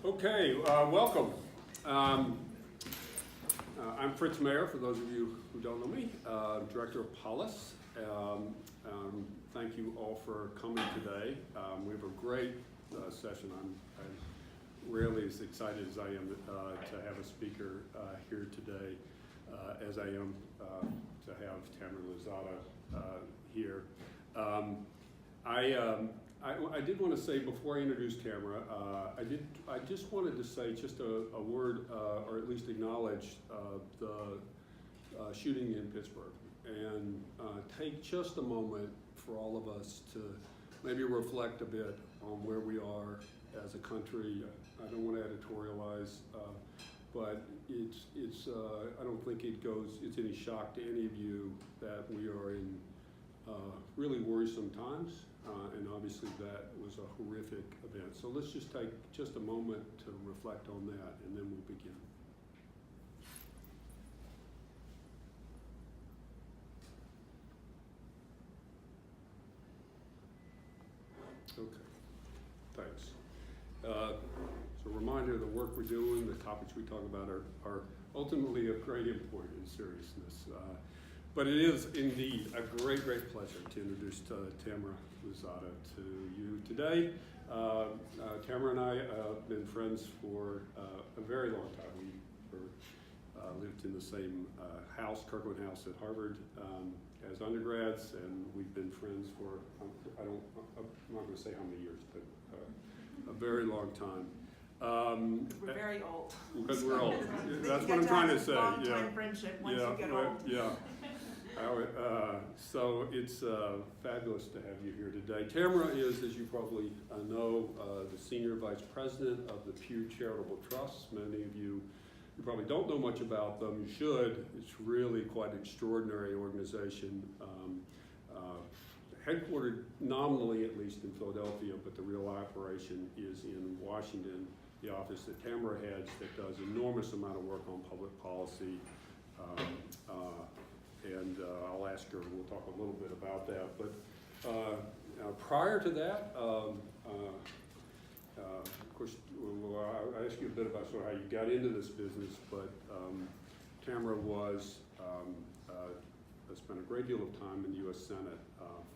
Okay, welcome. I'm Fritz Mayer, for those of you who don't know me, Director of Polis. Thank you all for coming today. We have a great session. I'm rarely as excited as I am to have a speaker here today as I am to have Tamera Luzzatto here. I did want to say before I introduce Tamera, I just wanted to say just a word, or at least acknowledge the shooting in Pittsburgh, and take just a moment for all of us to maybe reflect a bit on where we are as a country. I don't want to editorialize, but it's I don't think it's any shock to any of you that we are in really worrisome times. And obviously that was a horrific event. So let's just take just a moment to reflect on that, and then we'll begin. Okay, thanks. So a reminder of the work we're doing, the topics we talk about are ultimately of great import and seriousness. But it is indeed a great pleasure to introduce Tamera Luzzatto to you today. Tamera and I have been friends for a very long time. We lived in the same house, Kirkland House at Harvard, as undergrads, and we've been friends for, I'm not going to say how many years, but a very long time. We're very old. Because we're old. That's what I'm trying to say. Long-time friendship once you get old. Yeah. So it's fabulous to have you here today. Tamera is, as you probably know, the Senior Vice President of the Pew Charitable Trusts. Many of you probably don't know much about them. You should. It's really quite an extraordinary organization, headquartered nominally at least in Philadelphia, but the real operation is in Washington, the office that Tamera heads that does enormous amount of work on public policy. And I'll ask her, we'll talk a little bit about that. But prior to that, of course, I'll ask you a bit about sort of how you got into this business, but Tamera spent a great deal of time in the U.S. Senate,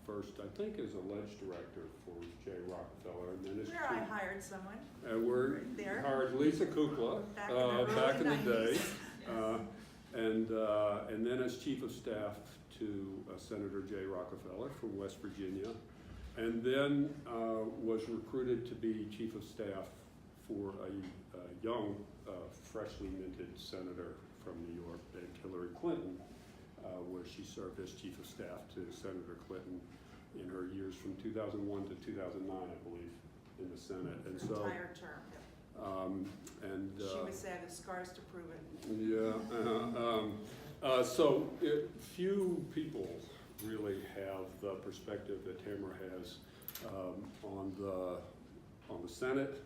first, I think, as alleged director for J. Rockefeller, and then as Where I hired someone. we hired Lisa Kukla back in the day. And then as chief of staff to Senator J. Rockefeller from West Virginia, and then was recruited to be chief of staff for a young, freshly minted senator from New York named Hillary Clinton, where she served as chief of staff to Senator Clinton in her years from 2001 to 2009, I believe, in the Senate. And so, entire term. She would say the scars to prove it. Yeah. So few people really have the perspective that Tamera has on the Senate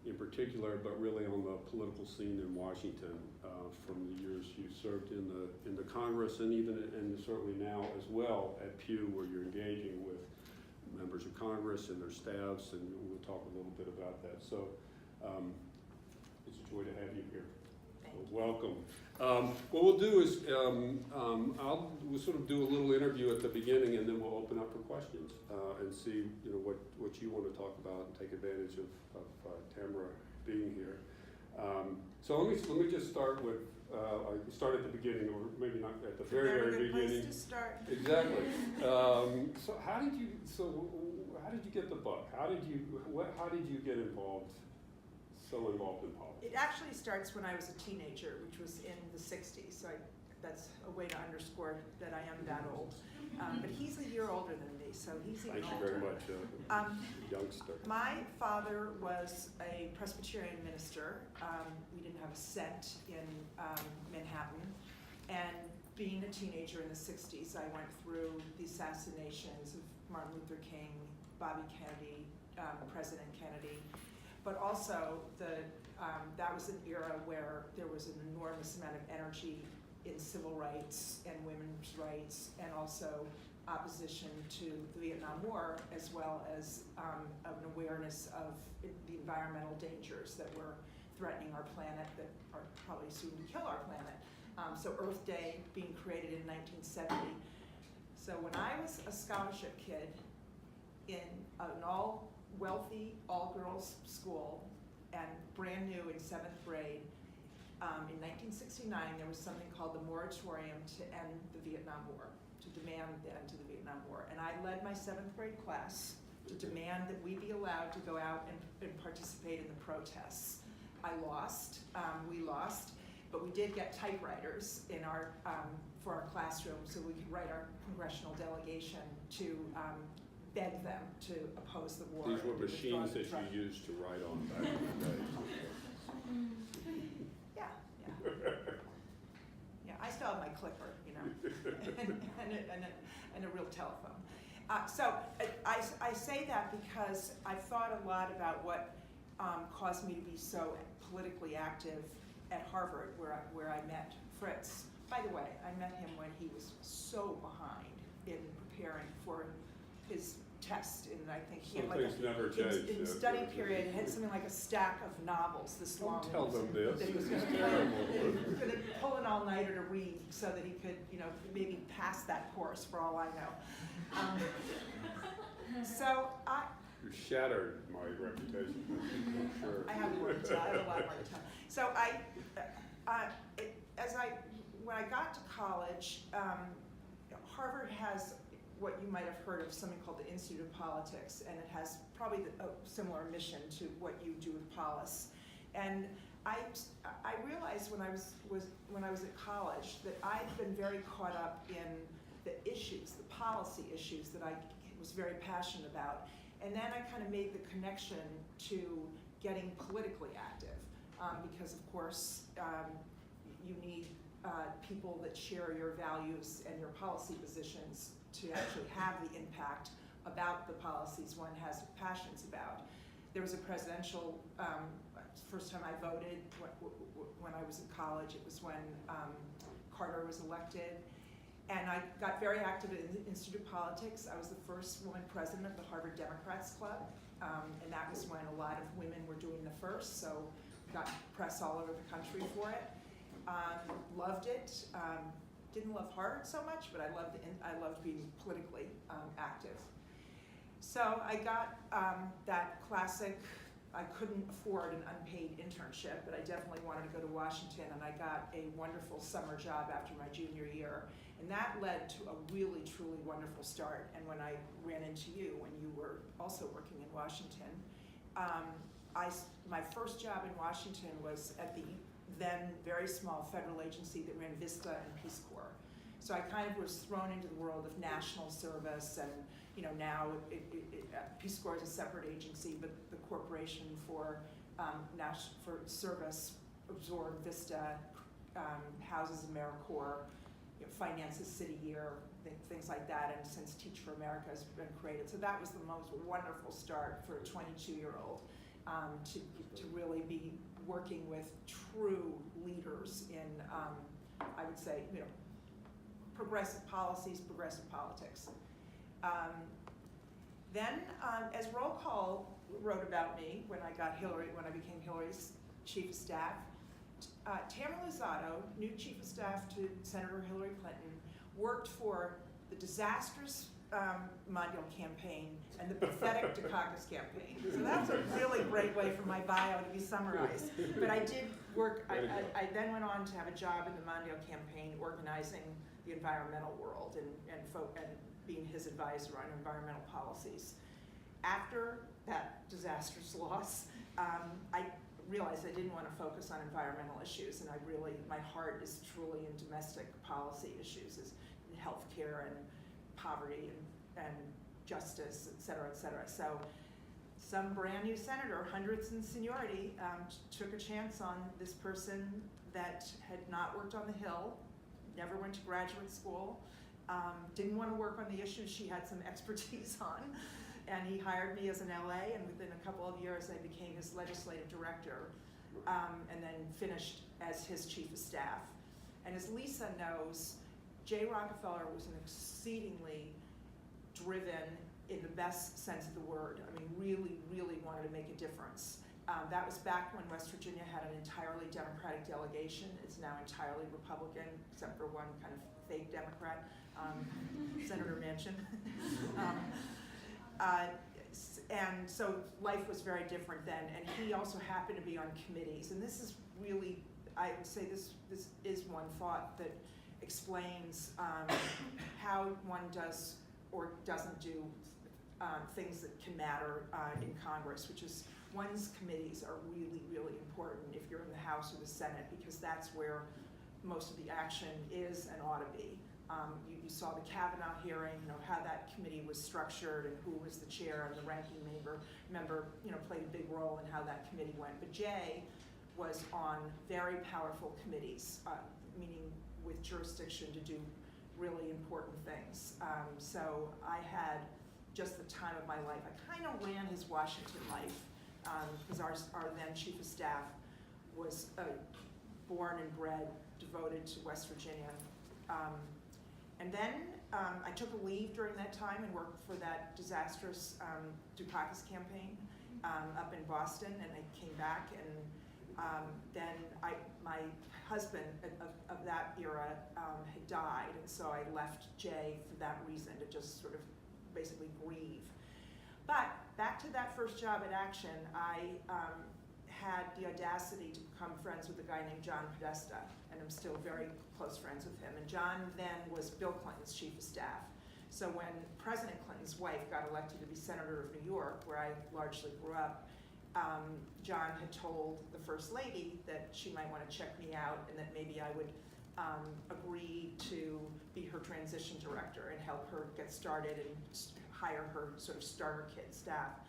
in particular, but really on the political scene in Washington from the years you served in the Congress, and even and certainly now as well at Pew, where you're engaging with members of Congress and their staffs, and we'll talk a little bit about that. So. It's a joy to have you here. Welcome. What we'll do is we'll sort of do a little interview at the beginning, and then we'll open up for questions and see what you want to talk about and take advantage of Tamera being here. So let me just start with start at the beginning, or maybe not at the very beginning. Place to start. Exactly. So how did you get the book? How did you get involved? So involved in politics? It actually starts when I was a teenager, which was in the 60s. So that's a way to underscore that I am that old. But he's a year older than me, so he's even older. Thank you very much, youngster. My father was a Presbyterian minister. We didn't have a cent in Manhattan. And being a teenager in the 60s, I went through the assassinations of Martin Luther King, Bobby Kennedy, President Kennedy. But also, that was an era where there was an enormous amount of energy in civil rights and women's rights, and also opposition to the Vietnam War, as well as an awareness of the environmental dangers that were threatening our planet, that are probably soon to kill our planet. So Earth Day being created in 1970. So when I was a scholarship kid in an all-wealthy, all-girls school, and brand new in 7th grade, in 1969, there was something called the moratorium to end the Vietnam War, to demand the end to the Vietnam War. And I led my 7th grade class to demand that we be allowed to go out and participate in the protests. I lost, we lost, but we did get typewriters in our, for our classroom, so we could write our congressional delegation to beg them to oppose the war. These were machines that you used to write on back in the day. Yeah, I still have my clipper, you know, and a real telephone. So I say that because I thought a lot about what caused me to be so politically active at Harvard, where I met Fritz. By the way, I met him when he was so behind in preparing for his test, and I think he had like never change. in study period, he had something like a stack of novels this long. Don't tell them this. That he was going to pull an all-nighter to read so that he could, you know, maybe pass that course, for all I know. So You shattered my reputation. I'm sure. I have more to tell. I have a lot more to tell. So when I got to college, Harvard has what you might have heard of, something called the Institute of Politics, and it has probably a similar mission to what you do with Polis. And I realized when I was at college that I'd been very caught up in the issues, the policy issues that I was very passionate about. And then I kind of made the connection to getting politically active, because of course you need people that share your values and your policy positions to actually have the impact about the policies one has passions about. There was a presidential, first time I voted when I was in college, it was when Carter was elected. And I got very active in the Institute of Politics. I was the first woman president of the Harvard Democrats Club, and that was when a lot of women were doing the first, so got press all over the country for it. Loved it. Didn't love Harvard so much, but I loved being politically active. So I got that classic, I couldn't afford an unpaid internship, but I definitely wanted to go to Washington, and I got a wonderful summer job after my junior year. And that led to a really, truly wonderful start. And when I ran into you, when you were also working in Washington, my first job in Washington was at the then very small federal agency that ran VISTA and Peace Corps. So I kind of was thrown into the world of national service, and you know, now Peace Corps is a separate agency, but the Corporation for Service absorbed VISTA, houses AmeriCorps, you know, finances City Year, things like that, and since Teach for America has been created. So that was the most wonderful start for a 22-year-old to really be working with true leaders in, I would say, you know, progressive policies, progressive politics. Then, as Roll Call wrote about me when I became Hillary's chief of staff, Tamera Luzzatto, new chief of staff to Senator Hillary Clinton, worked for the disastrous Mondale campaign and the pathetic Dukakis campaign. So that's a really great way for my bio to be summarized. But I did work, I then went on to have a job in the Mondale campaign organizing the environmental world and being his advisor on environmental policies. After that disastrous loss, I realized I didn't want to focus on environmental issues, and my heart is truly in domestic policy issues, is in healthcare and poverty and justice, et cetera, et cetera. So some brand new senator, hundreds in seniority, took a chance on this person that had not worked on the Hill, never went to graduate school, didn't want to work on the issues she had some expertise on, and he hired me as an LA, and within a couple of years I became his legislative director, and then finished as his chief of staff. And as Lisa knows, Jay Rockefeller was an exceedingly driven in the best sense of the word. I mean, really, really wanted to make a difference. That was back when West Virginia had an entirely Democratic delegation. It's now entirely Republican, except for one kind of fake Democrat, Senator Manchin. And so life was very different then, and he also happened to be on committees. And this is really, I would say this is one thought that explains how one does or doesn't do things that can matter in Congress, which is one's committees are really, really important if you're in the House or the Senate, because that's where most of the action is and ought to be. You saw the Kavanaugh hearing, how that committee was structured and who was the chair, and the ranking member played a big role in how that committee went. But Jay was on very powerful committees, meaning with jurisdiction to do really important things. So I had just the time of my life. I kind of ran his Washington life, because our then chief of staff was born and bred, devoted to West Virginia. And then I took a leave during that time and worked for that disastrous Dukakis campaign up in Boston, and I came back, and then my husband of that era had died, and so I left Jay for that reason, to just sort of basically grieve. But back to that first job at Action, I had the audacity to become friends with a guy named John Podesta, and I'm still very close friends with him. And John then was Bill Clinton's chief of staff. So when President Clinton's wife got elected to be Senator of New York, where I largely grew up, John had told the First Lady that she might want to check me out, and that maybe I would agree to be her transition director and help her get started and hire her sort of starter kit staff.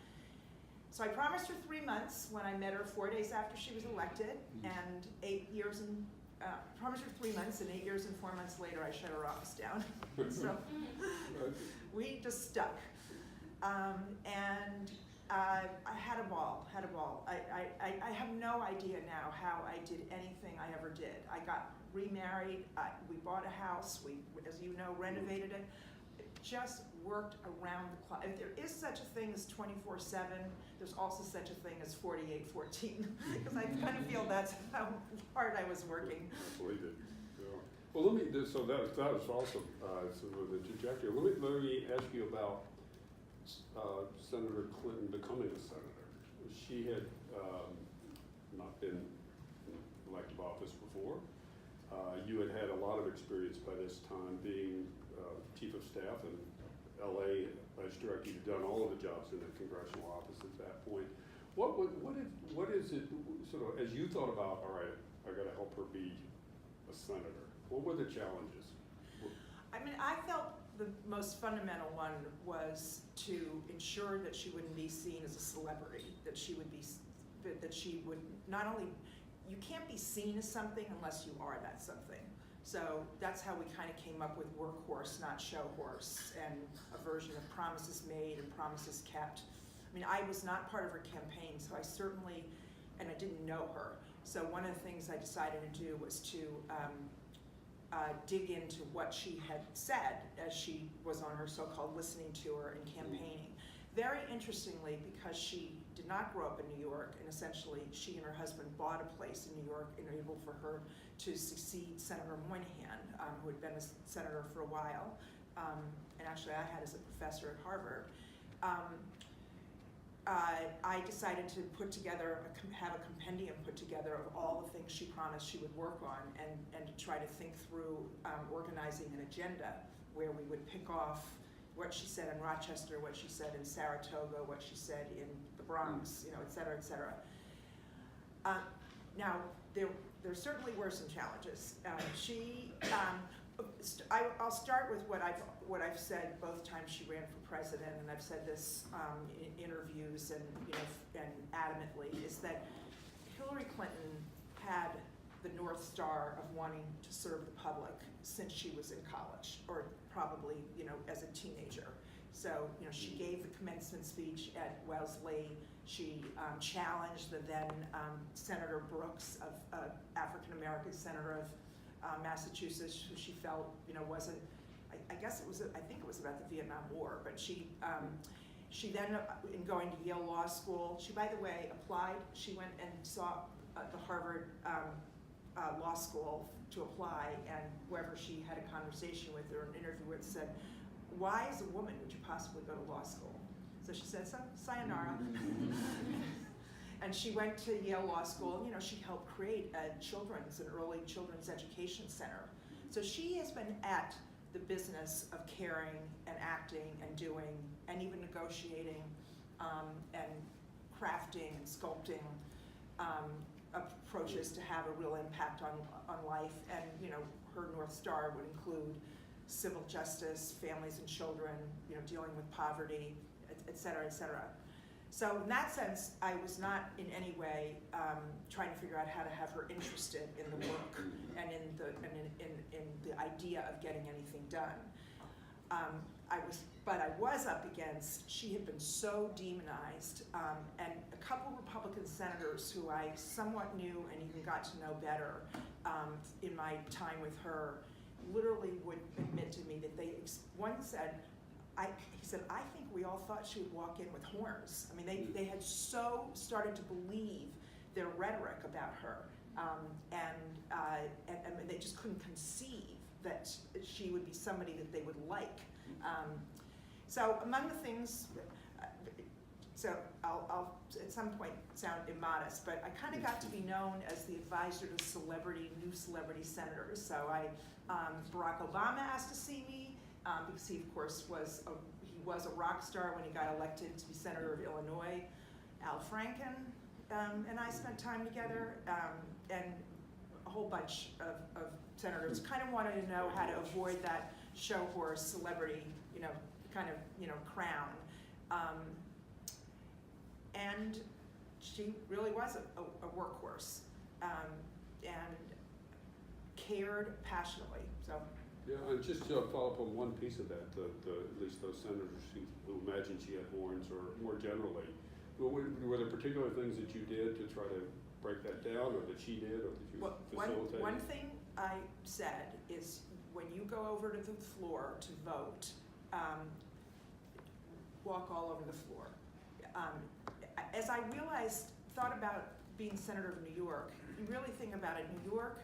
So I promised her 3 months when I met her 4 days after she was elected, and 8 years and promised her 3 months, and 8 years and 4 months later I shut her office down. So we just stuck. And I had a ball, I have no idea now how I did anything I ever did. I got remarried, we bought a house, we, as you know, renovated it. Just worked around the clock. If there is such a thing as 24/7, there's also such a thing as 48/14, because I kind of feel that's how hard I was working. I believe it. Yeah. Well, let me. So that was awesome. Sort of the trajectory. Let me ask you about Senator Clinton becoming a senator. She had not been in elective office before. You had had a lot of experience by this time being chief of staff in LA as director. You'd done all of the jobs in the congressional office at that point. What is it, sort of, as you thought about, all right, I got to help her be a senator, what were the challenges? I mean, I felt the most fundamental one was to ensure that she wouldn't be seen as a celebrity, that she would not only, you can't be seen as something unless you are that something. So that's how we kind of came up with workhorse, not show horse, and a version of promises made and promises kept. I mean, I was not part of her campaign, so I certainly, and I didn't know her. So one of the things I decided to do was to dig into what she had said as she was on her so-called listening tour and campaigning. Very interestingly, because she did not grow up in New York, and essentially she and her husband bought a place in New York in order for her to succeed Senator Moynihan, who had been a senator for a while, and actually I had as a professor at Harvard. I decided to put together, have a compendium put together of all the things she promised she would work on, and to try to think through organizing an agenda where we would pick off what she said in Rochester, what she said in Saratoga, what she said in the Bronx, et cetera, et cetera. Now, there certainly were some challenges. I'll start with what I've said both times she ran for president, and I've said this in interviews and adamantly, is that Hillary Clinton had the North Star of wanting to serve the public since she was in college, or probably as a teenager. So she gave the commencement speech at Wellesley. She challenged the then Senator Brooks, of African American senator of Massachusetts, who she felt wasn't I guess I think it was about the Vietnam War, but she then, in going to Yale Law School, she, by the way, applied. She went and saw the Harvard Law School to apply, and whoever she had a conversation with or an interview with said, "Why, as a woman, would you possibly go to law school?" So she said, sayonara. And she went to Yale Law School, and she helped create an early children's education center. So she has been at the business of caring and acting and doing and even negotiating and crafting and sculpting approaches to have a real impact on life. And her North Star would include civil justice, families and children, dealing with poverty, et cetera, et cetera. So in that sense, I was not in any way trying to figure out how to have her interested in the work and in the idea of getting anything done. But I was up against, she had been so demonized, and a couple Republican senators who I somewhat knew and even got to know better in my time with her literally would admit to me that one said, he said, "I think we all thought she would walk in with horns." I mean, they had so started to believe their rhetoric about her, and they just couldn't conceive that she would be somebody that they would like. So among the things, so I'll at some point sound immodest, but I kind of got to be known as the advisor to new celebrity senators. So Barack Obama asked to see me, because he, of course, was a rock star when he got elected to be senator of Illinois. Al Franken and I spent time together, and a whole bunch of senators kind of wanted to know how to avoid that show horse celebrity, crown. And she really was a workhorse, and cared passionately. So. Yeah, and just to follow up on one piece of that, at least those senators who imagined she had horns, or more generally, were there particular things that you did to try to break that down, or that she did, or that you facilitated? One thing I said is, when you go over to the floor to vote, walk all over the floor. As I thought about being senator of New York, you really think about it, New York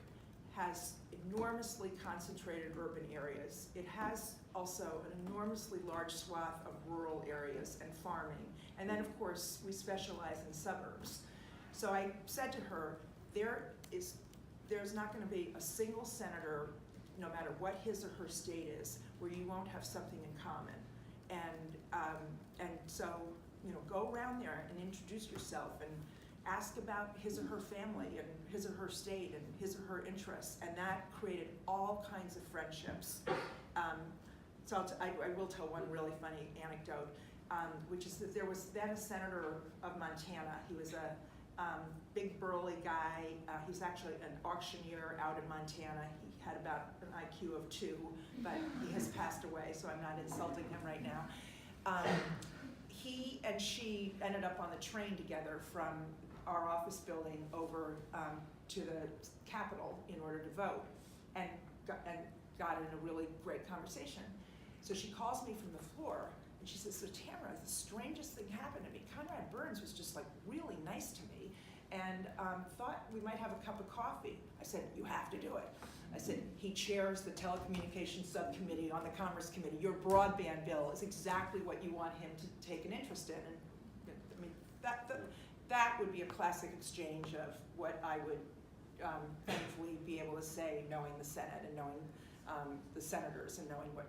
has enormously concentrated urban areas. It has also an enormously large swath of rural areas and farming. And then, of course, we specialize in suburbs. So I said to her, there's not going to be a single senator, no matter what his or her state is, where you won't have something in common. And so, go around there and introduce yourself and ask about his or her family and his or her state and his or her interests, and that created all kinds of friendships. So I will tell one really funny anecdote, which is that there was then a senator of Montana. He was a big burly guy. He was actually an auctioneer out in Montana. He had about an IQ of 2, but he has passed away, so I'm not insulting him right now. He and she ended up on the train together from our office building over to the Capitol in order to vote, and got in a really great conversation. So she calls me from the floor, and she says, "So Tamara, the strangest thing happened to me. Conrad Burns was just really nice to me, and thought we might have a cup of coffee." I said, "You have to do it." I said, "He chairs the telecommunications subcommittee on the Commerce Committee. Your broadband bill is exactly what you want him to take an interest in." And I mean, that would be a classic exchange of what I would thankfully be able to say, knowing the Senate and knowing the senators and knowing what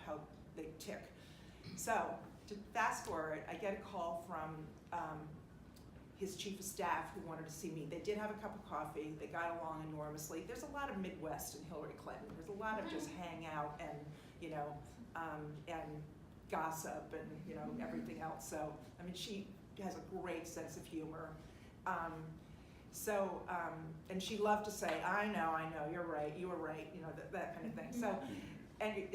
how they tick. So to fast forward, I get a call from his chief of staff who wanted to see me. They did have a cup of coffee. They got along enormously. There's a lot of Midwest in Hillary Clinton. There's a lot of just hang out and and gossip and everything else. So I mean, she has a great sense of humor. And she loved to say, I know, you're right, you were right, that kind of thing.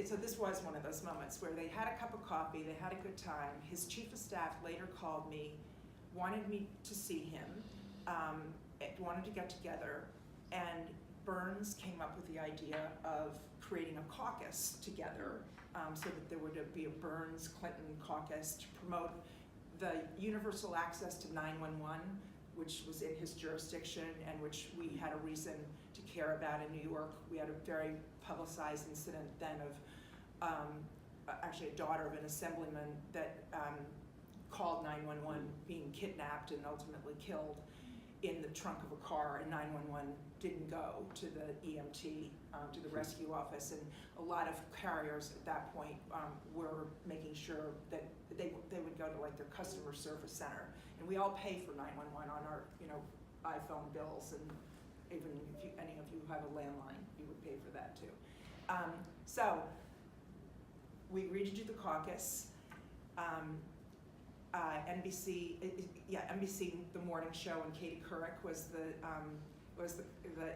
So this was one of those moments where they had a cup of coffee, they had a good time. His chief of staff later called me, wanted me to see him, wanted to get together, and Burns came up with the idea of creating a caucus together, so that there would be a Burns-Clinton caucus to promote the universal access to 911, which was in his jurisdiction and which we had a reason to care about in New York. We had a very publicized incident then of actually a daughter of an assemblyman that called 911 being kidnapped and ultimately killed in the trunk of a car, and 911 didn't go to the EMT, to the rescue office, and a lot of carriers at that point were making sure that they would go to like their customer service center, and we all pay for 911 on our iPhone bills, and even if any of you have a landline, you would pay for that too. So we agreed to do the caucus. NBC, NBC, the morning show, and Katie Couric was the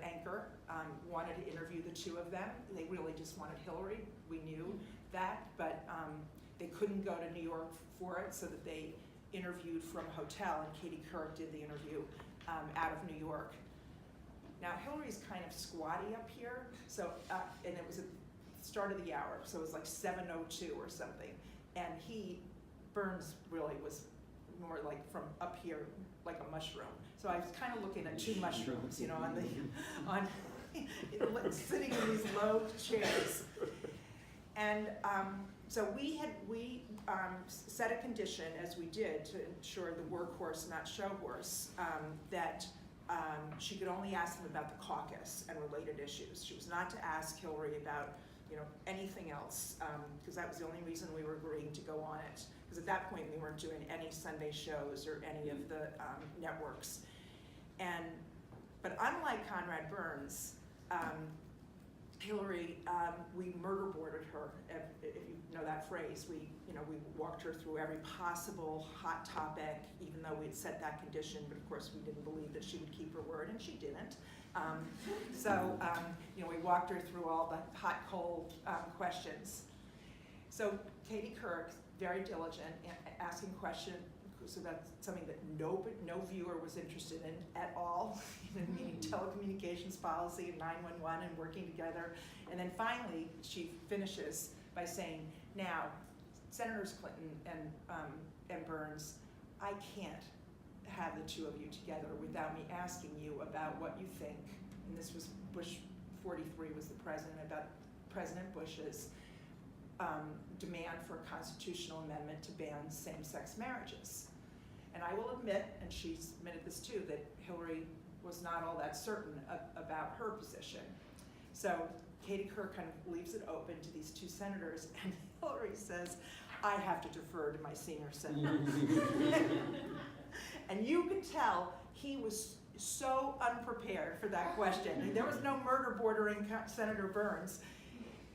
anchor. Wanted to interview the two of them. They really just wanted Hillary. We knew that, but they couldn't go to New York for it, so that they interviewed from a hotel, and Katie Couric did the interview out of New York. Now Hillary's kind of squatty up here, so and it was at the start of the hour, so it was like 7:02 or something, and Burns really was more like from up here, like a mushroom. So I was kind of looking at two mushrooms, sitting in these low chairs. And so we set a condition, as we did, to ensure the workhorse, not show horse, that she could only ask them about the caucus and related issues. She was not to ask Hillary about anything else, because that was the only reason we were agreeing to go on it. Because at that point we weren't doing any Sunday shows or any of the networks. But unlike Conrad Burns, Hillary, we murder boarded her, if you know that phrase. We walked her through every possible hot topic, even though we had set that condition, but of course we didn't believe that she would keep her word, and she didn't. We walked her through all the hot, cold questions. So Katie Couric, very diligent, asking questions, so that's something that no viewer was interested in at all, meaning telecommunications policy and 911 and working together. And then finally, she finishes by saying, now, Senators Clinton and Burns, I can't have the two of you together without me asking you about what you think, and this was Bush 43 was the president, about President Bush's demand for a constitutional amendment to ban same-sex marriages. And I will admit, and she's admitted this too, that Hillary was not all that certain about her position. So Katie Couric kind of leaves it open to these two senators, and Hillary says, I have to defer to my senior senator. And you can tell he was so unprepared for that question. There was no murder bordering Senator Burns.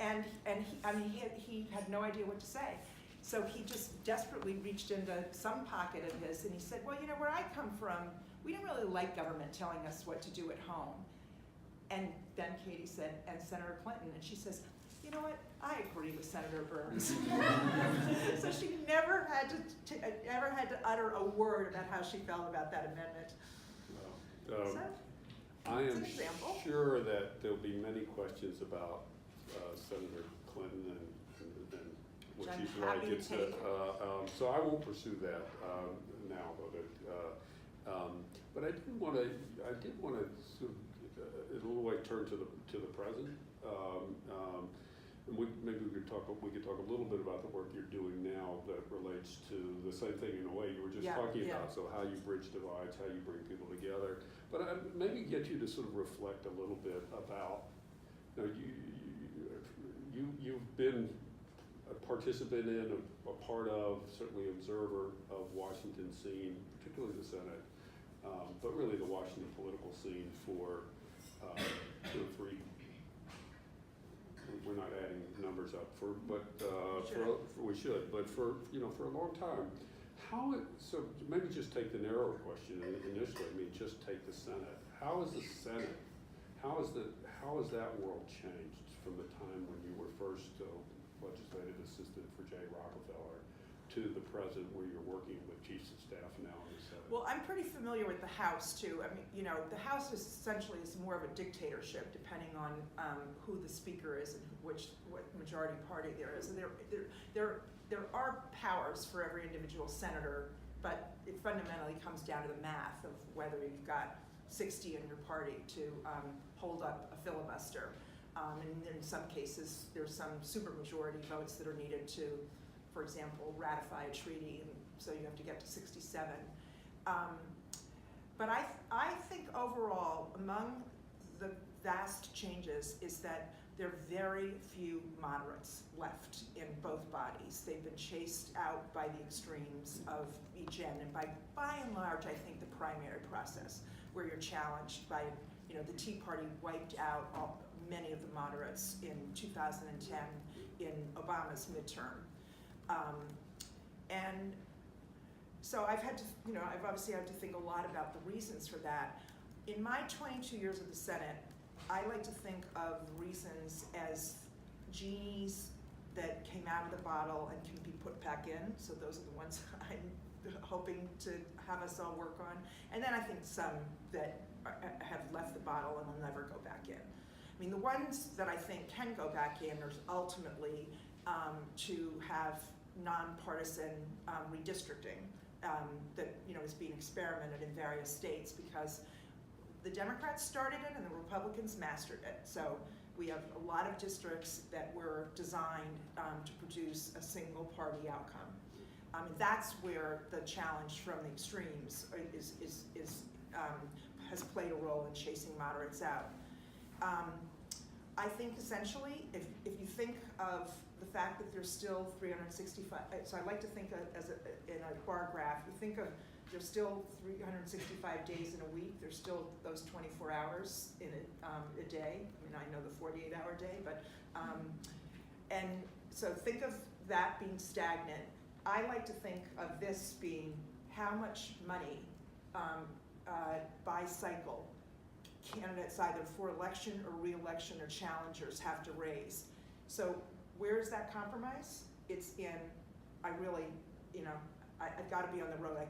And he had no idea what to say. So he just desperately reached into some pocket of his and he said, well, where I come from, we don't really like government telling us what to do at home. And then Katie said, and Senator Clinton, and she says, you know what, I agree with Senator Burns. So she never had to utter a word about how she felt about that amendment. Well, I am sure that there'll be many questions about Senator Clinton and what she's related to. So I won't pursue that now. But I did want to sort of, in a little way, turn to the present. And maybe we could talk a little bit about the work you're doing now that relates to the same thing in a way you were just talking about. So how you bridge divides, how you bring people together. But maybe get you to sort of reflect a little bit about, you've been a participant in, a part of, certainly observer of Washington scene, particularly the Senate, but really the Washington political scene for 2 or 3. We're not adding numbers up we should, but for a long time. So maybe just take the narrower question initially. Just take the Senate. How is the Senate? How has that world changed from the time when you were first legislative assistant for Jay Rockefeller to the present, where you're working with chiefs of staff now in the Senate? Well, I'm pretty familiar with the House too. I mean, you know, the House is essentially more of a dictatorship, depending on who the speaker is and what majority party there is. And there are powers for every individual senator, but it fundamentally comes down to the math of whether you've got 60 in your party to hold up a filibuster. And in some cases, there's some supermajority votes that are needed to, for example, ratify a treaty, and so you have to get to 67. But I think overall, among the vast changes is that there are very few moderates left in both bodies. They've been chased out by the extremes of each end, and by and large, I think the primary process, where you're challenged by, you know, the Tea Party wiped out many of the moderates in 2010 in Obama's midterm. And so I've had to, you know, I've obviously had to think a lot about the reasons for that. In my 22 years of the Senate, I like to think of reasons as genies that came out of the bottle and can be put back in. So those are the ones I'm hoping to have us all work on. And then I think some that have left the bottle and will never go back in. I mean, the ones that I think can go back in are ultimately to have nonpartisan redistricting that, you know, is being experimented in various states, because the Democrats started it and the Republicans mastered it. So we have a lot of districts that were designed to produce a single party outcome. And that's where the challenge from the extremes has played a role in chasing moderates out. I think essentially, if you think of the fact that there's still 365, so I like to think in a bar graph, you think of there's still 365 days in a week, there's still those 24 hours in a day. I mean, I know the 48-hour day, but, and so think of that being stagnant. I like to think of this being how much money by cycle candidates either for election or re-election or challengers have to raise. So where is that compromise? It's in, I really, you know, I've got to be on the road. I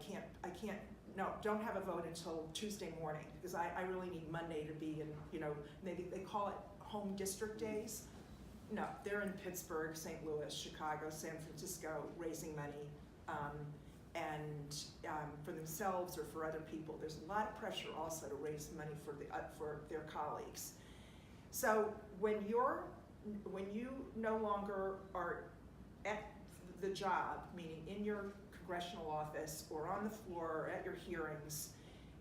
can't, no, don't have a vote until Tuesday morning, because I really need Monday to be in, you know, maybe they call it home district days. No, they're in Pittsburgh, St. Louis, Chicago, San Francisco, raising money, and for themselves or for other people. There's a lot of pressure also to raise money for their colleagues. So when you no longer are at the job, meaning in your congressional office or on the floor or at your hearings,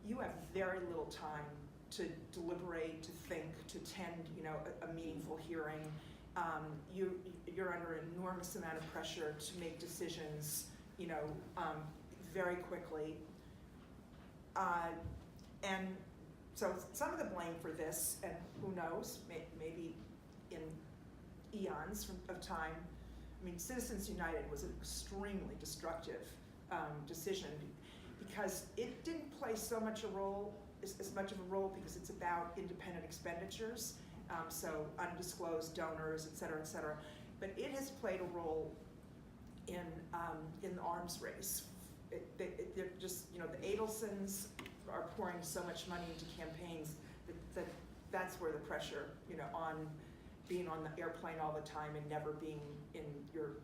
you have very little time to deliberate, to think, to attend, you know, a meaningful hearing. You're under an enormous amount of pressure to make decisions, you know, very quickly. And so some of the blame for this, and who knows, maybe in eons of time, I mean, Citizens United was an extremely destructive decision, because it didn't play so much a role, as much of a role, because it's about independent expenditures, so undisclosed donors, et cetera, but it has played a role in the arms race. They're just, you know, the Adelsons are pouring so much money into campaigns that's where the pressure, you know, on being on the airplane all the time and never being in your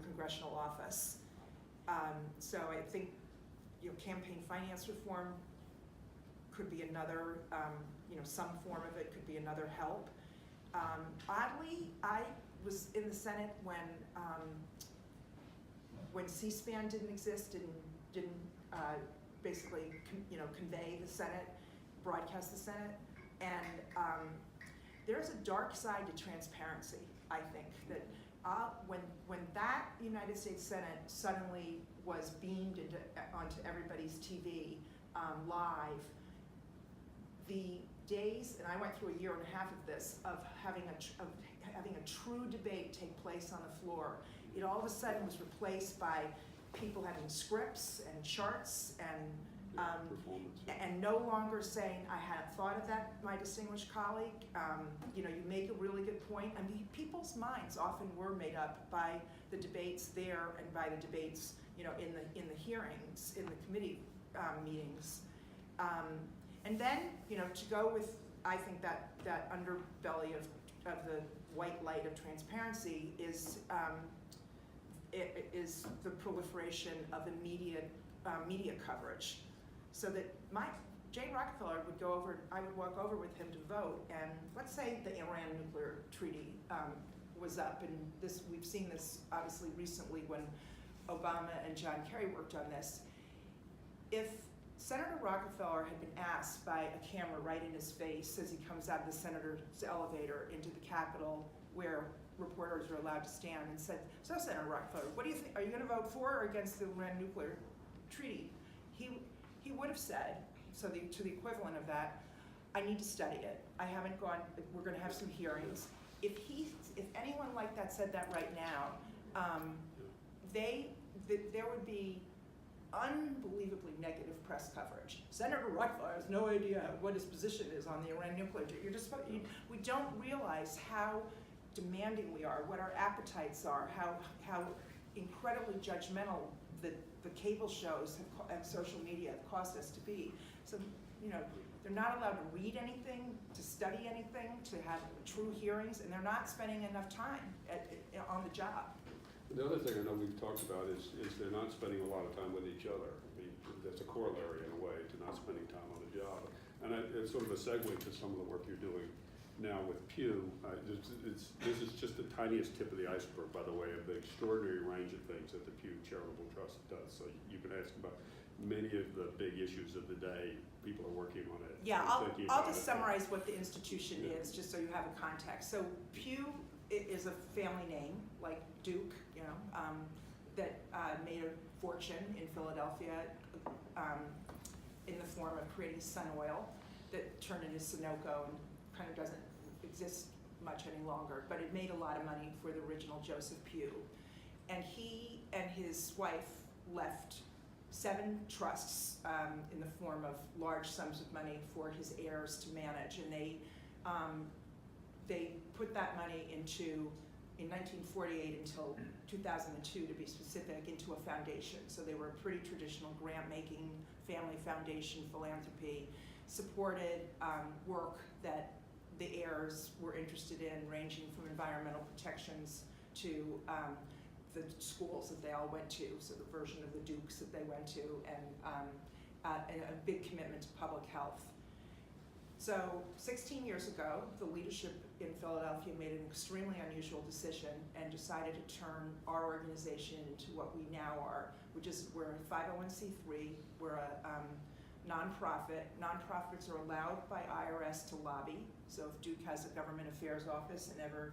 congressional office. So I think, you know, campaign finance reform could be another, you know, some form of it could be another help. Oddly, I was in the Senate when C-SPAN didn't exist and didn't basically, you know, convey the Senate, broadcast the Senate, and there's a dark side to transparency. I think that when that United States Senate suddenly was beamed onto everybody's TV live, the days, and I went through a year and a half of this, of having a true debate take place on the floor, it all of a sudden was replaced by people having scripts and charts and no longer saying, I hadn't thought of that, my distinguished colleague. You know, you make a really good point. I mean, people's minds often were made up by the debates there and by the debates, you know, in the hearings, in the committee meetings. And then, to go with, I think that underbelly of the white light of transparency is the proliferation of immediate media coverage. So that Jay Rockefeller would go over, I would walk over with him to vote, and let's say the Iran nuclear treaty was up, and we've seen this obviously recently when Obama and John Kerry worked on this. If Senator Rockefeller had been asked by a camera right in his face as he comes out of the senator's elevator into the Capitol where reporters are allowed to stand and said, "So Senator Rockefeller, what do you think? Are you going to vote for or against the Iran nuclear treaty?" He would have said, to the equivalent of that, "I need to study it. I haven't gone, we're going to have some hearings." If anyone like that said that right now, there would be unbelievably negative press coverage. Senator Rockefeller has no idea what his position is on the Iran nuclear treaty. We don't realize how demanding we are, what our appetites are, how incredibly judgmental the cable shows and social media have caused us to be. So, they're not allowed to read anything, to study anything, to have true hearings, and they're not spending enough time on the job. The other thing I know we've talked about is they're not spending a lot of time with each other. I mean, that's a corollary in a way to not spending time on the job. And it's sort of a segue to some of the work you're doing now with Pew. This is just the tiniest tip of the iceberg, by the way, of the extraordinary range of things that the Pew Charitable Trust does. So you can ask about many of the big issues of the day. People are working on it. Yeah, I'll just summarize what the institution is, just so you have a context. So Pew is a family name, like Duke, that made a fortune in Philadelphia in the form of creating Sun Oil that turned into Sunoco and kind of doesn't exist much any longer, but it made a lot of money for the original Joseph Pew. And he and his wife left 7 trusts in the form of large sums of money for his heirs to manage, and they put that money into, in 1948 until 2002 to be specific, into a foundation. So they were a pretty traditional grant-making family foundation philanthropy, supported work that the heirs were interested in, ranging from environmental protections to the schools that they all went to, so the version of the Dukes that they went to, and a big commitment to public health. So 16 years ago, the leadership in Philadelphia made an extremely unusual decision and decided to turn our organization into what we now are, which is we're a 501c3, we're a nonprofit. Nonprofits are allowed by IRS to lobby, so if Duke has a government affairs office and ever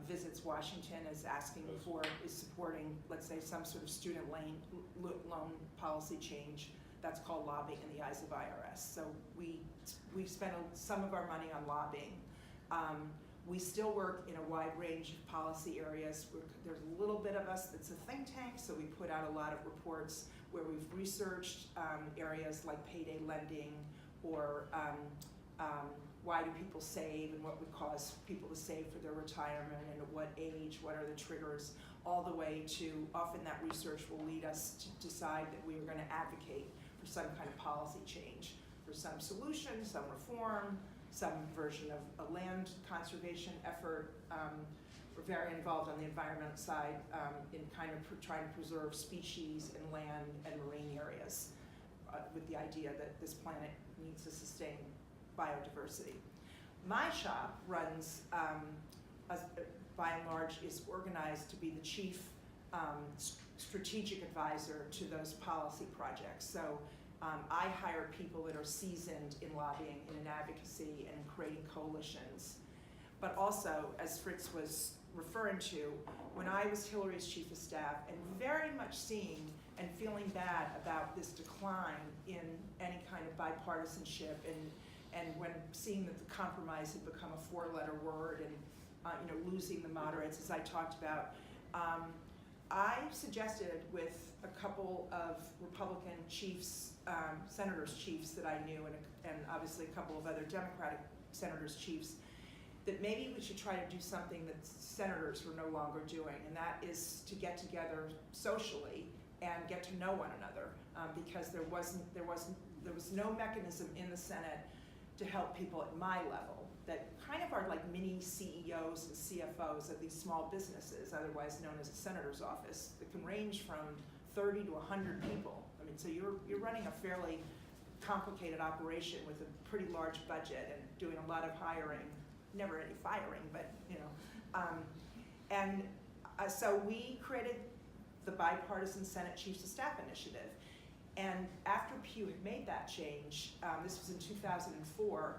visits Washington is supporting, let's say, some sort of student loan policy change, that's called lobbying in the eyes of IRS. So we spend some of our money on lobbying. We still work in a wide range of policy areas. There's a little bit of us that's a think tank, so we put out a lot of reports where we've researched areas like payday lending or why do people save and what would cause people to save for their retirement and at what age, what are the triggers, all the way to often that research will lead us to decide that we are going to advocate for some kind of policy change, for some solution, some reform, some version of a land conservation effort. We're very involved on the environmental side in kind of trying to preserve species and land and marine areas with the idea that this planet needs to sustain biodiversity. My shop runs, by and large, is organized to be the chief strategic advisor to those policy projects. So I hire people that are seasoned in lobbying and in advocacy and in creating coalitions. But also, as Fritz was referring to, when I was Hillary's chief of staff and very much seeing and feeling bad about this decline in any kind of bipartisanship and when seeing that the compromise had become a 4-letter word and losing the moderates, as I talked about, I suggested with a couple of Republican chiefs, senators chiefs that I knew, and obviously a couple of other Democratic senators chiefs, that maybe we should try to do something that senators were no longer doing, and that is to get together socially and get to know one another, because there was no mechanism in the Senate to help people at my level that kind of are like mini CEOs and CFOs of these small businesses, otherwise known as a senator's office, that can range from 30 to 100 people. I mean, so you're running a fairly complicated operation with a pretty large budget and doing a lot of hiring, never any firing, but you know. So we created the Bipartisan Senate Chiefs of Staff Initiative. And after Pew had made that change, this was in 2004,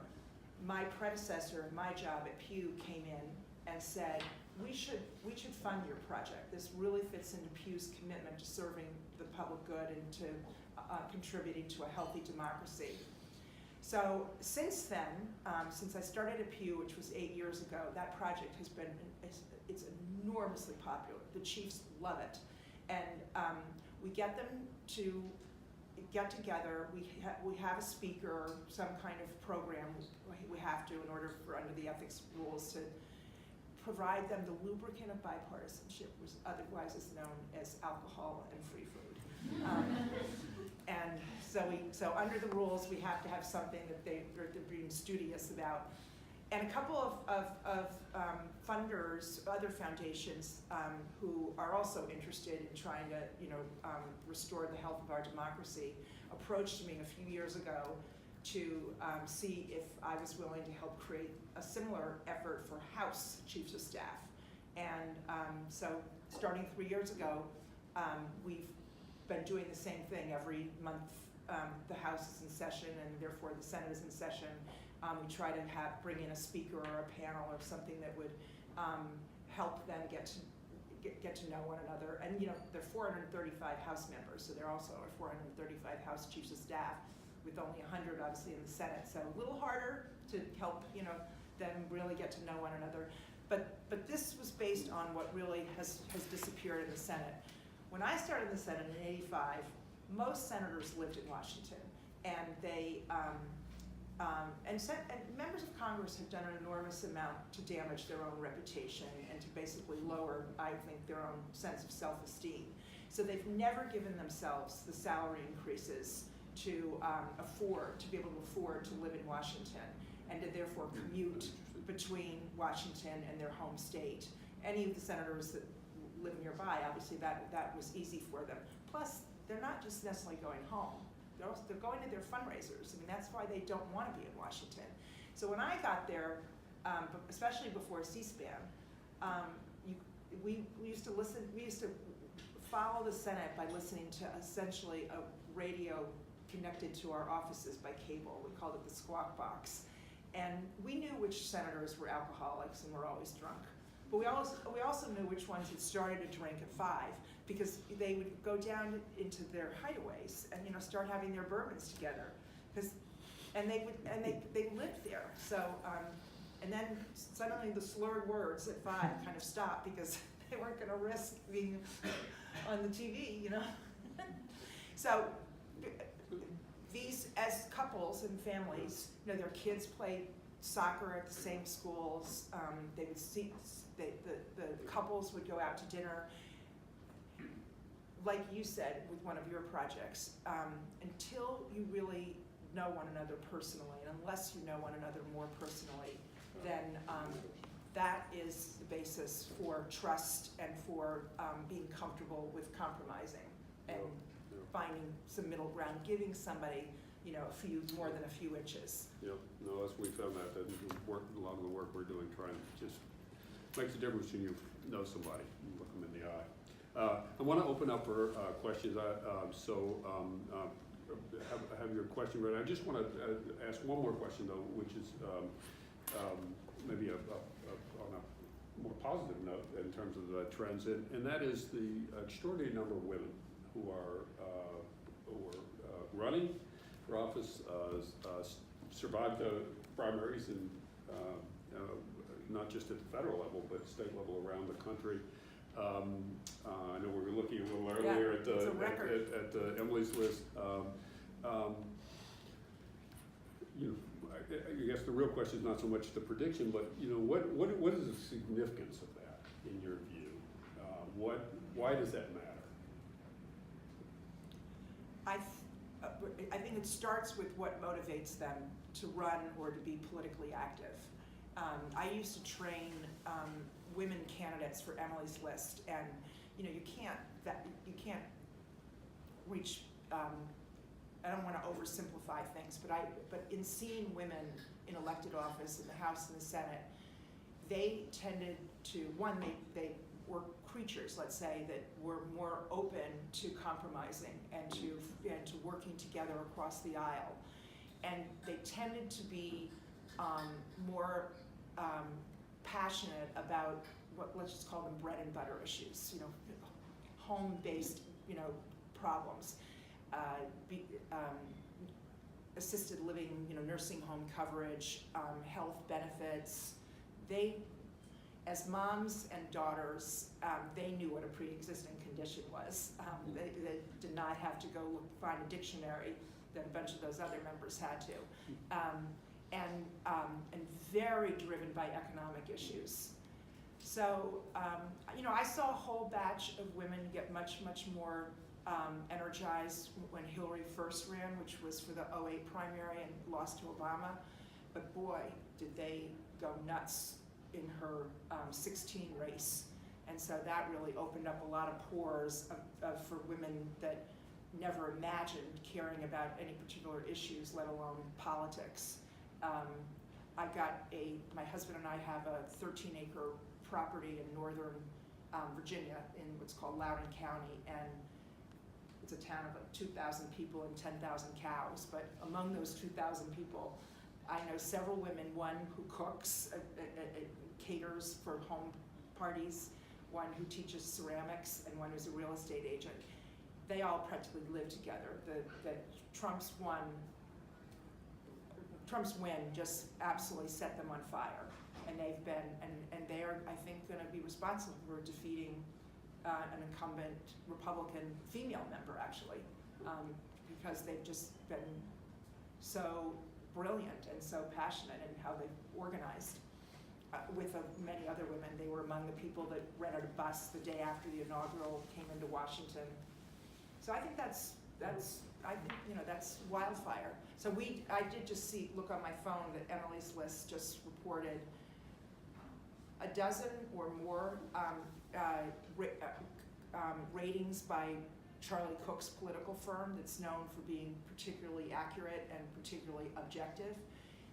my predecessor, my job at Pew came in and said, we should fund your project. This really fits into Pew's commitment to serving the public good and to contributing to a healthy democracy. So since then, since I started at Pew, which was 8 years ago, that project has been, it's enormously popular. The chiefs love it. And we get them to get together, we have a speaker, some kind of program we have to in order for, under the ethics rules, to provide them the lubricant of bipartisanship, which otherwise is known as alcohol and free food. And so under the rules, we have to have something that they're being studious about. And a couple of funders, other foundations who are also interested in trying to, restore the health of our democracy, approached me a few years ago to see if I was willing to help create a similar effort for House Chiefs of Staff. And so starting 3 years ago, we've been doing the same thing every month. The House is in session and therefore the Senate is in session. We try to bring in a speaker or a panel or something that would help them get to know one another. And there are 435 House members, so there also are 435 House Chiefs of Staff, with only 100 obviously in the Senate. So a little harder to help them really get to know one another. But this was based on what really has disappeared in the Senate. When I started in the Senate in '85, most senators lived in Washington, and they and members of Congress have done an enormous amount to damage their own reputation and to basically lower, I think, their own sense of self-esteem. So they've never given themselves the salary increases to be able to afford to live in Washington and to therefore commute between Washington and their home state. Any of the senators that live nearby, obviously that was easy for them. Plus, they're not just necessarily going home. They're going to their fundraisers. I mean, that's why they don't want to be in Washington. So when I got there, especially before C-SPAN, we used to listen. We used to follow the Senate by listening to essentially a radio connected to our offices by cable. We called it the squawk box, and we knew which senators were alcoholics and were always drunk. But we also knew which ones had started to drink at 5, because they would go down into their hideaways and start having their bourbons together, and they lived there. So and then suddenly the slurred words at 5 kind of stopped because they weren't going to risk being on the TV, So these, as couples and families, their kids played soccer at the same schools. They would see the couples would go out to dinner. Like you said with one of your projects, until you really know one another personally, and unless you know one another more personally, then that is the basis for trust and for being comfortable with coming and finding some middle ground, giving somebody more than a few inches. Yep. No, we found that work, a lot of the work we're doing, trying to just makes a difference when you know somebody, you look them in the eye. I want to open up for questions. Have your question ready. I just want to ask one more question though, which is maybe on a more positive note in terms of the trends, and that is the extraordinary number of women who are running for office, survived the primaries, and not just at the federal level, but state level around the country. I know we were looking a little earlier at Emily's list. I guess the real question is not so much the prediction, but what is the significance of that in your view? Why does that matter? I think it starts with what motivates them to run or to be politically active. I used to train women candidates for Emily's List, and you can't reach. I don't want to oversimplify things, but in seeing women in elected office in the House and the Senate, they tended to they were creatures, let's say, that were more open to compromising and to working together across the aisle, and they tended to be more passionate about let's just call them bread and butter issues, home-based, problems, assisted living, nursing home coverage, health benefits. They, as moms and daughters, they knew what a pre-existing condition was. They did not have to go find a dictionary that a bunch of those other members had to. And very driven by economic issues. So, I saw a whole batch of women get much, much more energized when Hillary first ran, which was for the 2008 primary and lost to Obama. But boy, did they go nuts in her 16 race. And so that really opened up a lot of pores for women that never imagined caring about any particular issues, let alone politics. My husband and I have a 13-acre property in northern Virginia in what's called Loudoun County, and it's a town of 2,000 people and 10,000 cows. But among those 2,000 people, I know several women, one who cooks, caters for home parties, one who teaches ceramics, and one who's a real estate agent. They all practically live together. Trump's win just absolutely set them on fire, and they've been, and they are, I think, going to be responsible for defeating an incumbent Republican female member, actually, because they've just been so brilliant and so passionate in how they've organized. With many other women, they were among the people that rented a bus the day after the inaugural came into Washington. So I think that's wildfire. So I did just look on my phone that Emily's List just reported a dozen or more ratings by Charlie Cook's political firm that's known for being particularly accurate and particularly objective.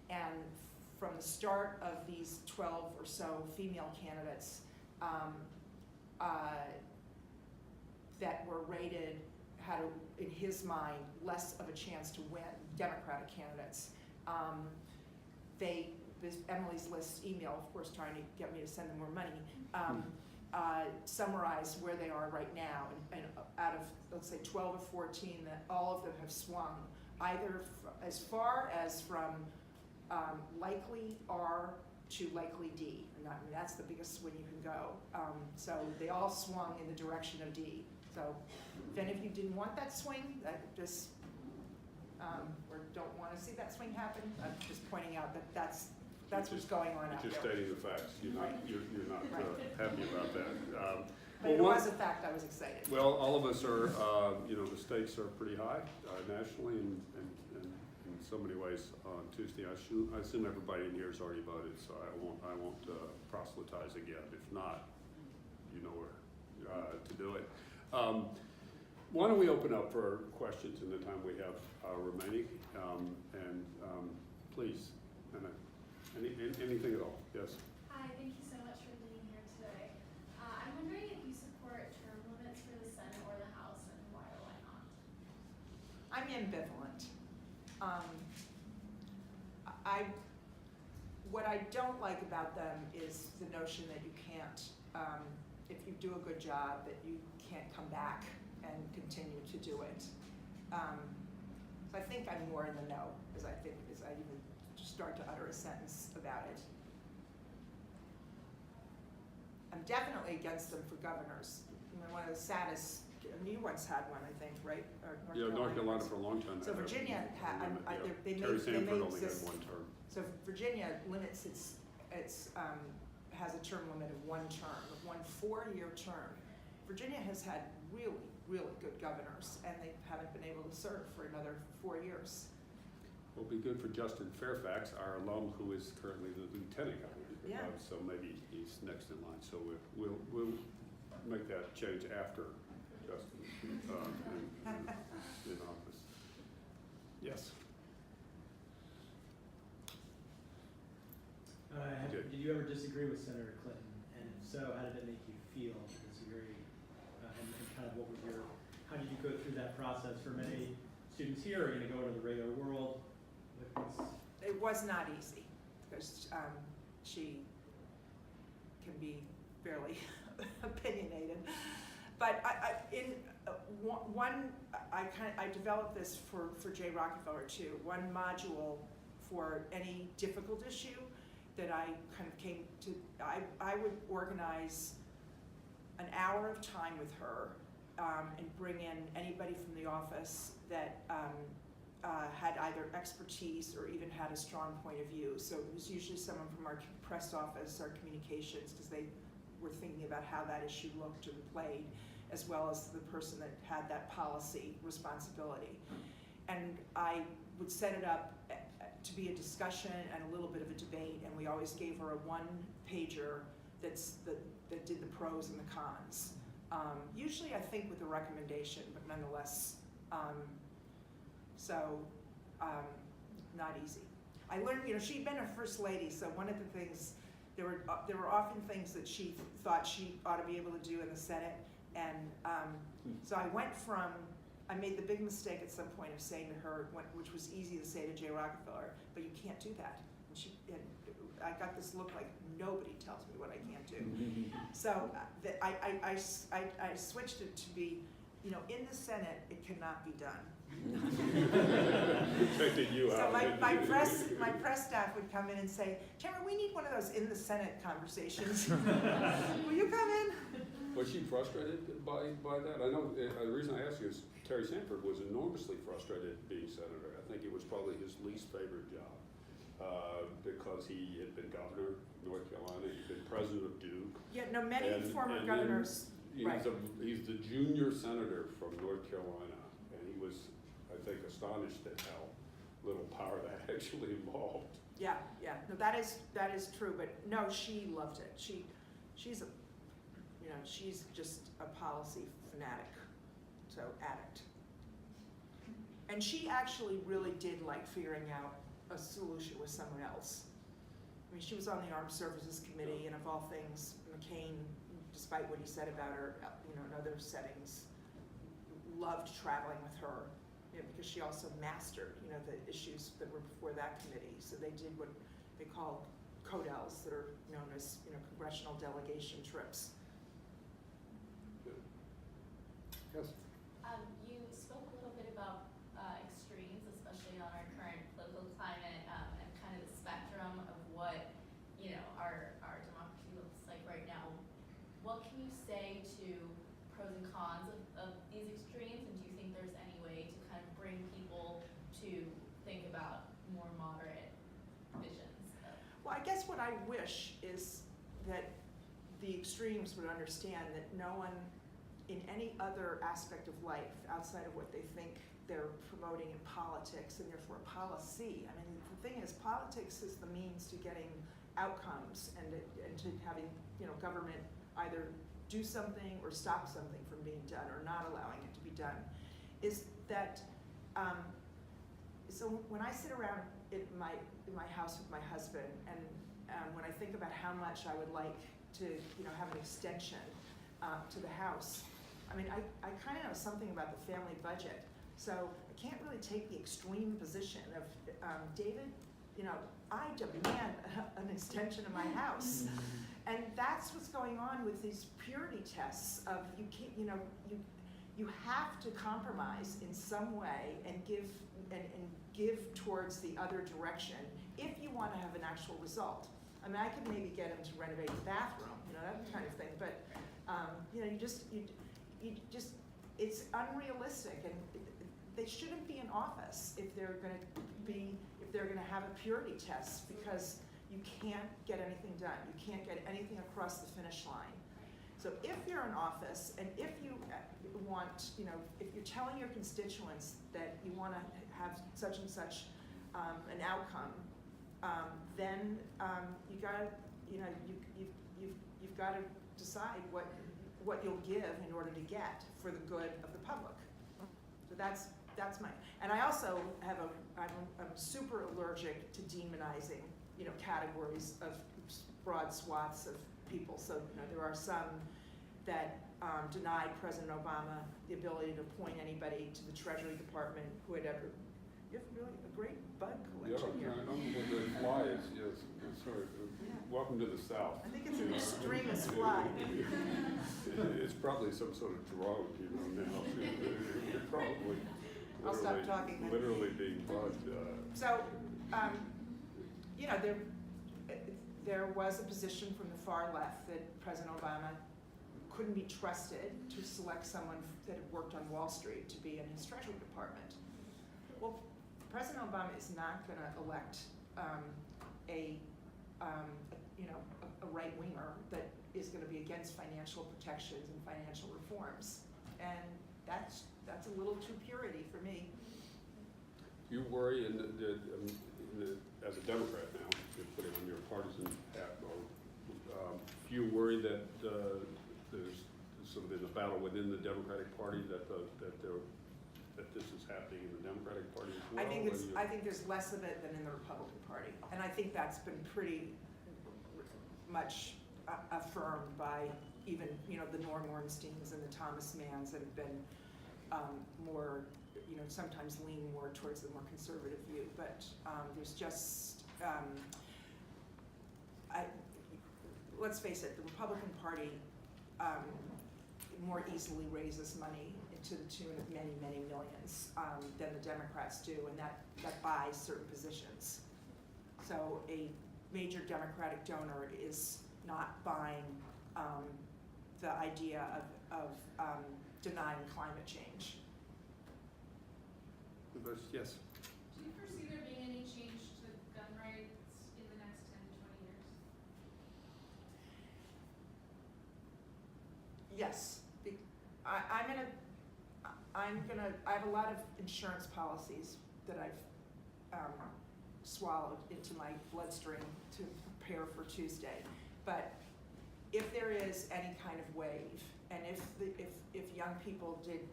And from the start of these 12 or so female candidates that were rated had, in his mind, less of a chance to win, Democratic candidates. This Emily's List email, of course, trying to get me to send them more money, summarized where they are right now. And out of, let's say, 12 or 14, that all of them have swung either as far as from likely R to likely D. And that's the biggest swing you can go. So they all swung in the direction of D. So if any of you didn't want that swing, or don't want to see that swing happen, I'm just pointing out that that's what's going on out there. Just stating the facts. You're not Right. happy about that. But it was a fact. I was excited. Well, all of us are, the stakes are pretty high nationally and in so many ways on Tuesday. I assume everybody in here has already voted, so I won't proselytize again. If not, you know where to do it. Why don't we open up for questions in the time we have remaining? Please, Anna, anything at all? Yes. Hi, thank you so much for being here today. I'm wondering if you support term limits for the Senate or the House, and why or why not? I'm ambivalent. What I don't like about them is the notion that you can't, if you do a good job, that you can't come back and continue to do it. So I think I'm more in the know as I even start to utter a sentence about it. I'm definitely against them for governors. One of the saddest, you once had one, I think, right? Or North Carolina for a long time. So Virginia, they Terry Sanford only had this. one term. So Virginia limits has a term limit of one term, of one 4-year term. Virginia has had really, really good governors, and they haven't been able to serve for another 4 years. Will be good for Justin Fairfax, our alum, who is currently the lieutenant governor. Yeah. So maybe he's next in line. So we'll make that change after Justin in office. Yes. Good. Did you ever disagree with Senator Clinton? And if so, how did it make you feel to disagree? And kind of what was how did you go through that process? For many students here are going to go into the regular world. It was not easy, because she can be fairly opinionated. But I developed this for Jay Rockefeller too. One module for any difficult issue that I kind of came to. I would organize an hour of time with her and bring in anybody from the office that had either expertise or even had a strong point of view. So it was usually someone from our press office, our communications, because they were thinking about how that issue looked or played, as well as the person that had that policy responsibility. And I would set it up to be a discussion and a little bit of a debate, and we always gave her a one-pager that did the pros and the cons. Usually I think with a recommendation, but nonetheless, not easy. I learned, she'd been a first lady, so one of the things, there were often things that she thought she ought to be able to do in the Senate, and so I made the big mistake at some point of saying to her, which was easy to say to Jay Rockefeller, but you can't do that. And I got this look like nobody tells me what I can't do. So I switched it to be, in the Senate, it cannot be done. Taking you So out. my press staff would come in and say, Tamera, we need one of those in the Senate conversations. Will you come in? Was she frustrated by that? I know the reason I ask you is Terry Sanford was enormously frustrated being senator. I think it was probably his least favorite job because he had been governor of North Carolina, he'd been president of Duke. Yeah, no, many former governors. Right. He's the junior senator from North Carolina, and he was, I think, astonished at how little power that actually involved. Yeah. No, that is true. But no, she loved it. She's just a policy fanatic, so addict. And she actually really did like figuring out a solution with someone else. I mean, she was on the Armed Services Committee, and of all things, McCain, despite what he said about her, in other settings, loved traveling with her, because she also mastered, the issues that were before that committee. So they did what they call CODELs, that are known as, congressional delegation trips. Yes. You spoke a little bit about extremes, especially on our current political climate, and kind of the spectrum of what our democracy looks like right now. What can you say to pros and cons of these extremes, and do you think there's any way to kind of bring people to think about more moderate visions? Well, I guess what I wish is that the extremes would understand that no one in any other aspect of life outside of what they think they're promoting in politics, and therefore policy. I mean, the thing is, politics is the means to getting outcomes and to having, government either do something or stop something from being done or not allowing it to be done. Is that, so when I sit around in my house with my husband, and when I think about how much I would like to, have an extension to the house, I mean, I kind of know something about the family budget, so I can't really take the extreme position of, David, I demand an extension of my house. And that's what's going on with these purity tests of you can't, you have to compromise in some way and give towards the other direction if you want to have an actual result. I mean, I could maybe get him to renovate the bathroom, that kind of thing, but it's unrealistic, and they shouldn't be in office if they're going to have a purity test, because you can't get anything done. You can't get anything across the finish line. So if you're in office and if you want, if you're telling your constituents that you want to have such and such an outcome, then you gotta, you've got to decide what you'll give in order to get for the good of the public. So that's my, and I also have I'm super allergic to demonizing, categories of broad swaths of people. So there are some that denied President Obama the ability to appoint anybody to the Treasury Department who had ever. You have really a great bug collection here. Yeah, I don't know what the fly is. Yes, sorry. Yeah. Welcome to the South. I think it's an extremist fly. It's probably some sort of drug, now. You're probably I'll stop talking then. literally being bugged. So, there was a position from the far left that President Obama couldn't be trusted to select someone that had worked on Wall Street to be in his Treasury Department. Well, President Obama is not going to elect a right-winger that is going to be against financial protections and financial reforms, and that's a little too purity for me. You worry, as a Democrat now, you put it on your partisan hat, do you worry that there's sort of in the battle within the Democratic Party that this is happening in the Democratic Party as well? I think there's less of it than in the Republican Party, and I think that's been pretty much affirmed by even the Norm Ornsteins and the Thomas Manns that have been more, sometimes lean more towards the more conservative view. But there's just, let's face it, the Republican Party more easily raises money to the tune of many, many millions than the Democrats do, and that buys certain positions. So a major Democratic donor is not buying the idea of denying climate change. Yes. Do you foresee there being any change to gun rights in the next 10 to 20 years? Yes, I have a lot of insurance policies that I've swallowed into my bloodstream to prepare for Tuesday. But if there is any kind of wave, and if young people did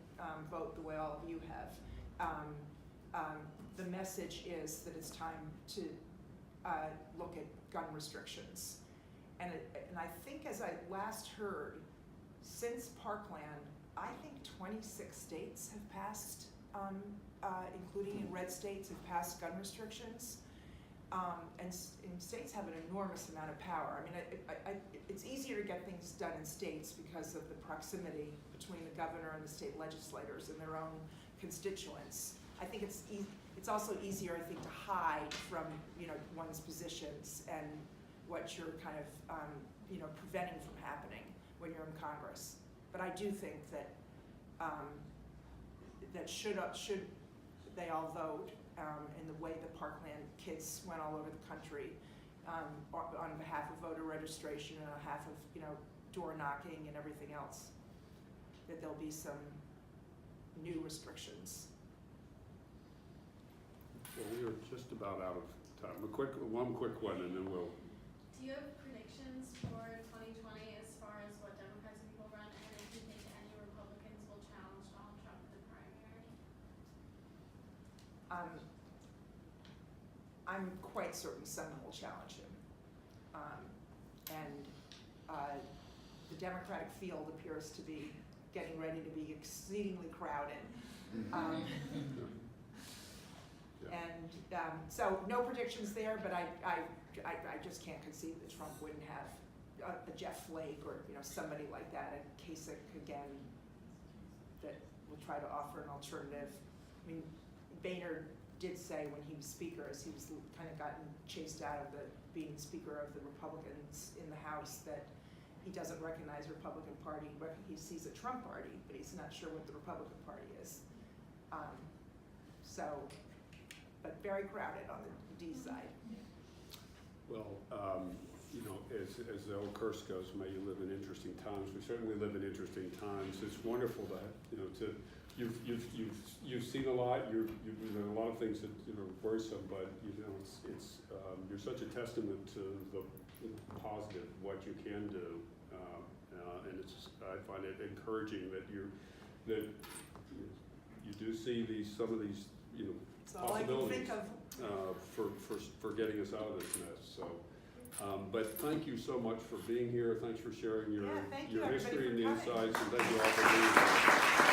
vote the way all of you have, the message is that it's time to look at gun restrictions. And I think, as I last heard, since Parkland, I think 26 states have passed, including in red states, have passed gun restrictions. And states have an enormous amount of power. I mean, it's easier to get things done in states because of the proximity between the governor and the state legislators and their own constituents. I think it's also easier, I think, to hide from one's positions and what you're kind of preventing from happening when you're in Congress. But I do think that that should they all vote in the way the Parkland kids went all over the country on behalf of voter registration and on behalf of door knocking and everything else, that there'll be some new restrictions. Well, we are just about out of time. One quick one, and then we'll. Do you have predictions for 2020 as far as what Democrats and people run, and if you think any Republicans will challenge Donald Trump in the primary? I'm quite certain someone will challenge him. The Democratic field appears to be getting ready to be exceedingly crowded. So no predictions there, but I just can't conceive that Trump wouldn't have a Jeff Flake or somebody like that, a Kasich again, that will try to offer an alternative. I mean, Boehner did say when he was speaker, as he was kind of gotten chased out of being speaker of the Republicans in the House, that he doesn't recognize the Republican Party. He sees a Trump party, but he's not sure what the Republican Party is. But very crowded on the D side. Well, you know, as the old curse goes, may you live in interesting times. We certainly live in interesting times. It's wonderful to, you know, you've seen a lot. You've done a lot of things that, you know, worrisome, but you know, it's you're such a testament to the, you know, positive what you can do, and it's, I find it encouraging that you do see some of these, you know, It's all I can possibilities think of. for getting us out of this mess. So, but thank you so much for being here. Thanks for sharing your Yeah, thank you, history and everybody, the for coming. insights, and thank you all for being here.